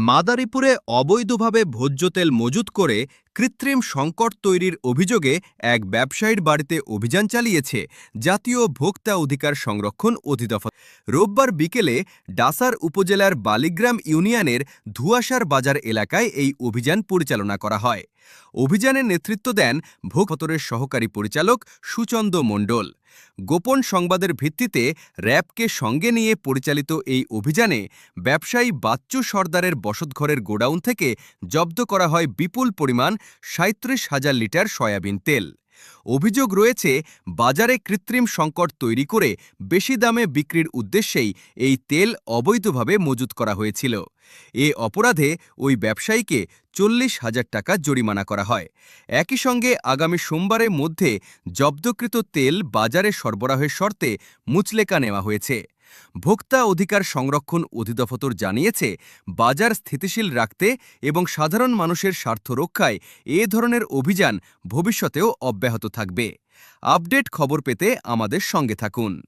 মাদারীপুরে অবৈধভাবে ভোজ্য তেল মজুত করে কৃত্রিম সংকট তৈরির অভিযোগে এক ব্যবসায়ীর বাড়িতে অভিযান চালিয়েছে জাতীয় ভোক্তা অধিকার সংরক্ষণ অধিদপ্তর। রোববার বিকেলে ডাসার উপজেলার বালিগ্রাম ইউনিয়নের ধুয়াশার বাজার এলাকায় এই অভিযান পরিচালনা করা হয়। অভিযানে নেতৃত্ব দেন ভোক্তা সহকারী পরিচালক সুচন্দ মণ্ডল। গোপন সংবাদের ভিত্তিতে র্যাবকে সঙ্গে নিয়ে পরিচালিত এই অভিযানে ব্যবসায়ী বাচ্চু সর্দারের বসতঘরের গোডাউন থেকে জব্দ করা হয় বিপুল পরিমাণ ৩৭,০০০ লিটার সয়াবিন তেল। অভিযোগ রয়েছে, বাজারে কৃত্রিম সংকট তৈরি করে বেশি দামে বিক্রির উদ্দেশ্যেই এই তেল অবৈধভাবে মজুত করা হয়েছিল। এ অপরাধে ওই ব্যবসায়ীকে ৪০,০০০ টাকা জরিমানা করা হয়। একই সঙ্গে আগামী সোমবারের মধ্যে জব্দকৃত তেল বাজারে সরবরাহের শর্তে মুচলেকা নেওয়া হয়েছে। ভোক্তা অধিকার সংরক্ষণ অধিদপ্তর জানিয়েছে, বাজার স্থিতিশীল রাখতে এবং সাধারণ মানুষের স্বার্থ রক্ষায় এ ধরনের অভিযান ভবিষ্যতেও অব্যাহত থাকবে। আপডেট খবর পেতে আমাদের সঙ্গে থাকুন।